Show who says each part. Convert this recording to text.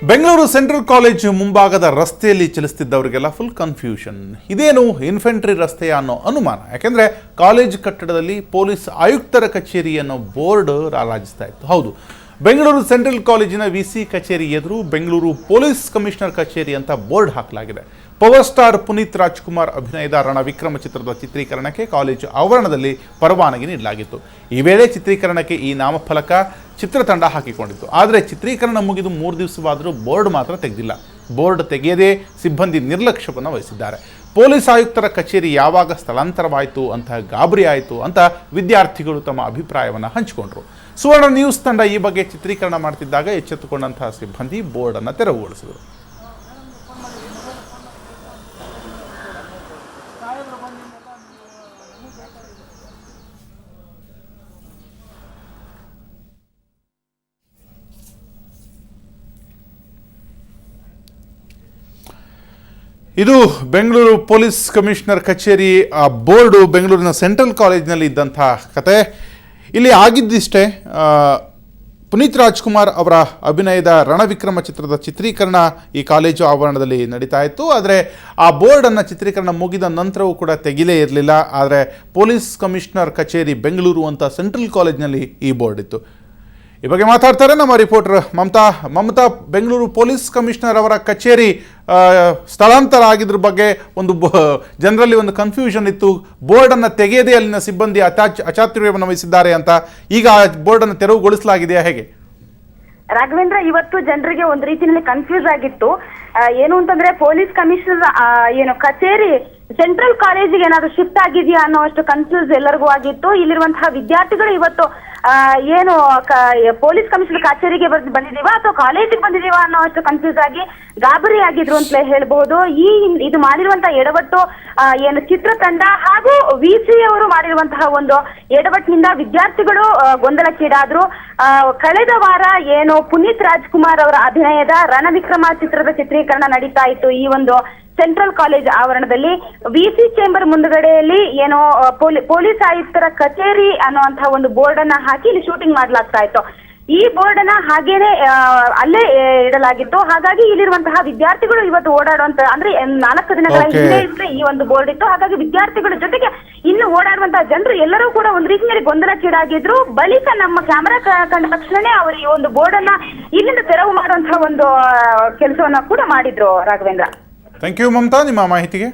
Speaker 1: Bengaluru central college ಮುಂಭಾಗದ ರಸ್ತೆಯಲ್ಲಿ ಚಲಿಸುತ್ತಿದ್ದವರಿಗೆಲ್ಲ full confusion. ಇದೇನು ಇನ್ಫೆಂಟ್ರಿ ರಸ್ತೆಯ ಅನ್ನೋ ಅನುಮಾನ. ಯಾಕೆಂದರೆ ಕಾಲೇಜ್ ಕಟ್ಟಡದಲ್ಲಿ ಪೊಲೀಸ್ ಆಯುಕ್ತರ ಕಚೇರಿ ಅನ್ನೋ ಬೋರ್ಡ್ ರಾರಾಜಿಸ್ತಾ ಇತ್ತು. ಹೌದು, ಬೆಂಗಳೂರು ಸೆಂಟ್ರಲ್ ಕಾಲೇಜಿನ ವಿಸಿ ಕಚೇರಿ ಎದುರು ಬೆಂಗಳೂರು ಪೊಲೀಸ್ ಕಮಿಷನರ್ ಕಚೇರಿ ಅಂತ ಬೋರ್ಡ್ ಹಾಕಲಾಗಿದೆ. ಪವರ್ ಸ್ಟಾರ್ ಪುನೀತ್ ರಾಜ್ಕುಮಾರ್ ಅಭಿನಯದ ರಣವಿಕ್ರಮ ಚಿತ್ರದ ಚಿತ್ರೀಕರಣಕ್ಕೆ ಕಾಲೇಜು ಆವರಣದಲ್ಲಿ ಪರವಾನಗಿ ನೀಡಲಾಗಿತ್ತು. ಈ ವೇಳೆ ಚಿತ್ರೀಕರಣಕ್ಕೆ ಈ ನಾಮಫಲಕ ಚಿತ್ರತಂಡ ಹಾಕಿಕೊಂಡಿತ್ತು. ಆದರೆ ಚಿತ್ರೀಕರಣ ಮುಗಿದು 3 ದಿವಸವಾದರೂ ಬೋರ್ಡ್ ಮಾತ್ರ ತೆಗೆದಿಲ್ಲ. ಬೋರ್ಡ್ ತೆಗೆಯದೇ ಸಿಬ್ಬಂದಿ ನಿರ್ಲಕ್ಷ್ಯವನ್ನು ವಹಿಸಿದ್ದಾರೆ. ಪೊಲೀಸ್ ಆಯುಕ್ತರ ಕಚೇರಿ ಯಾವಾಗ ಸ್ಥಳಾಂತರವಾಯಿತು ಅಂತ ಗಾಬರಿ ಆಯಿತು ಅಂತ ವಿದ್ಯಾರ್ಥಿಗಳು ತಮ್ಮ ಅಭಿಪ್ರಾಯವನ್ನು ಹಂಚಿಕೊಂಡರು. ಸುವರ್ಣ ನ್ಯೂಸ್ ತಂಡ ಈ ಬಗ್ಗೆ ಚಿತ್ರೀಕರಣ ಮಾಡ್ತಿದ್ದಾಗ ಎಚ್ಚೆತ್ತುಕೊಂಡಂತಹ ಸಿಬ್ಬಂದಿ ಬೋರ್ಡನ್ನು ತೆರವುಗೊಳಿಸಿದರು. ಇದು ಬೆಂಗಳೂರು ಪೊಲೀಸ್ ಕಮಿಷನರ್ ಕಚೇರಿ ಬೋರ್ಡು ಬೆಂಗಳೂರಿನ ಸೆಂಟ್ರಲ್ ಕಾಲೇಜಿನಲ್ಲಿ ಇದ್ದಂಥ ಕತೆ. ಇಲ್ಲಿ ಆಗಿದ್ದಿಷ್ಟೇ, ಪುನೀತ್ ರಾಜ್ಕುಮಾರ್ ಅವರ ಅಭಿನಯದ ರಣವಿಕ್ರಮ ಚಿತ್ರದ ಚಿತ್ರೀಕರಣ ಈ ಕಾಲೇಜು ಆವರಣದಲ್ಲಿ ನಡೀತಾ ಇತ್ತು. ಆದರೆ ಆ ಬೋರ್ಡನ್ನು ಚಿತ್ರೀಕರಣ ಮುಗಿದ ನಂತರವೂ ಕೂಡ ತೆಗಿಲೇ ಇರಲಿಲ್ಲ. ಆದರೆ ಪೊಲೀಸ್ ಕಮಿಷನರ್ ಕಚೇರಿ ಬೆಂಗಳೂರು ಅಂತ ಸೆಂಟ್ರಲ್ ಕಾಲೇಜಿನಲ್ಲಿ ಈ ಬೋರ್ಡ್ ಇತ್ತು. ಈ ಬಗ್ಗೆ ಮಾತಾಡ್ತಾರೆ ನಮ್ಮ reporter Mamata. Bengaluru police commissioner ಅವರ ಕಚೇರಿ ಸ್ಥಳಾಂತರ ಆಗಿದ್ರ ಬಗ್ಗೆ ಜನರಲ್ಲಿ ಒಂದು ಕನ್ಫ್ಯೂಷನ್ ಇತ್ತು. ಬೋರ್ಡನ್ನು ತೆಗೆಯದೇ ಅಲ್ಲಿನ ಸಿಬ್ಬಂದಿ ಅಚಾತುರ್ಯವನ್ನು ವಹಿಸಿದ್ದಾರೆ ಅಂತ. ಈಗ ಬೋರ್ಡನ್ನು ತೆರವುಗೊಳಿಸಲಾಗಿದೆಯಾ, ಹೇಗೆ?
Speaker 2: ರಾಘವೇಂದ್ರ, ಇವತ್ತು ಜನರಿಗೆ ಒಂದು ರೀತಿಯಲ್ಲಿ ಕನ್ಫ್ಯೂಸ್ ಆಗಿತ್ತು. ಏನು ಅಂತಂದ್ರೆ ಪೊಲೀಸ್ ಕಮಿಷನರ್ ಕಚೇರಿ ಸೆಂಟ್ರಲ್ ಕಾಲೇಜಿಗೆ ಏನಾದ್ರು ಶಿಫ್ಟ್ ಆಗಿದೆಯಾ ಅನ್ನೋ ಅಷ್ಟು ಕನ್ಫ್ಯೂಸ್ ಎಲ್ಲರಿಗೂ ಆಗಿತ್ತು. ಇಲ್ಲಿರುವಂತಹ ವಿದ್ಯಾರ್ಥಿಗಳು ಇವತ್ತು ಪೊಲೀಸ್ ಕಮಿಷನರ್ ಕಚೇರಿಗೆ ಬಂದಿದೀವಾ ಅಥವಾ ಕಾಲೇಜಿಗೆ ಬಂದಿದೀವಾ ಅನ್ನೋ ಅಷ್ಟು ಕನ್ಫ್ಯೂಸ್ ಆಗಿ ಗಾಬರಿ ಆಗಿದ್ರು ಅಂತಲೇ ಹೇಳ್ಬಹುದು. ಇದು ಮಾಡಿರುವಂತಹ ಎಡವಟ್ಟು ಚಿತ್ರತಂಡ ಹಾಗೂ ವಿಸಿ ಅವರು ಮಾಡಿರುವಂತಹ ಒಂದು ಎಡವಟ್ಟಿನಿಂದ ವಿದ್ಯಾರ್ಥಿಗಳು ಗೊಂದಲಕ್ಕೀಡಾದ್ರು. ಕಳೆದ ವಾರ ಪುನೀತ್ ರಾಜ್ಕುಮಾರ್ ಅವರ ಅಭಿನಯದ ರಣವಿಕ್ರಮ ಚಿತ್ರದ ಚಿತ್ರೀಕರಣ ನಡೀತಾ ಇತ್ತು. ಈ ಒಂದು ಸೆಂಟ್ರಲ್ ಕಾಲೇಜ್ ಆವರಣದಲ್ಲಿ ವಿಸಿ ಚೇಂಬರ್ ಮುಂದುಗಡೆಯಲ್ಲಿ ಪೊಲೀಸ್ ಆಯುಕ್ತರ ಕಚೇರಿ ಅನ್ನುವಂತಹ ಒಂದು ಬೋರ್ಡ್ ಅನ್ನ ಹಾಕಿ ಇಲ್ಲಿ ಶೂಟಿಂಗ್ ಮಾಡ್ಲಾಗ್ತಾ ಇತ್ತು. ಈ ಬೋರ್ಡ್ ಅನ್ನ ಹಾಗೇನೆ ಅಲ್ಲೇ ಇಡಲಾಗಿತ್ತು. ಹಾಗಾಗಿ ಇಲ್ಲಿರುವಂತಹ ವಿದ್ಯಾರ್ಥಿಗಳು ಇವತ್ತು ಓಡಾಡುವಂತ ಅಂದ್ರೆ 4 ದಿನಗಳ ಹಿಂದೆ ಈ ಒಂದು ಬೋರ್ಡ್ ಇತ್ತು. ಹಾಗಾಗಿ ವಿದ್ಯಾರ್ಥಿಗಳ ಜೊತೆಗೆ ಇನ್ನು ಓಡಾಡುವಂತಹ ಜನರು ಎಲ್ಲರೂ ಕೂಡ ಒಂದು ರೀತಿಯಲ್ಲಿ ಗೊಂದಲಕ್ಕೀಡಾಗಿದ್ರು. ಬಳಿಕ ನಮ್ಮ ಕ್ಯಾಮೆರಾ ಕಂಡ ತಕ್ಷಣನೇ ಅವರು ಈ ಒಂದು ಬೋರ್ಡ್ ಅನ್ನ ಇಲ್ಲಿಂದ ತೆರವು ಮಾಡುವಂತಹ ಒಂದು ಕೆಲಸವನ್ನ ಕೂಡ ಮಾಡಿದ್ರು. ರಾಘವೇಂದ್ರ,
Speaker 1: ಥ್ಯಾಂಕ್ ಯು ಮಮತಾ, ನಿಮ್ಮ ಮಾಹಿತಿಗೆ.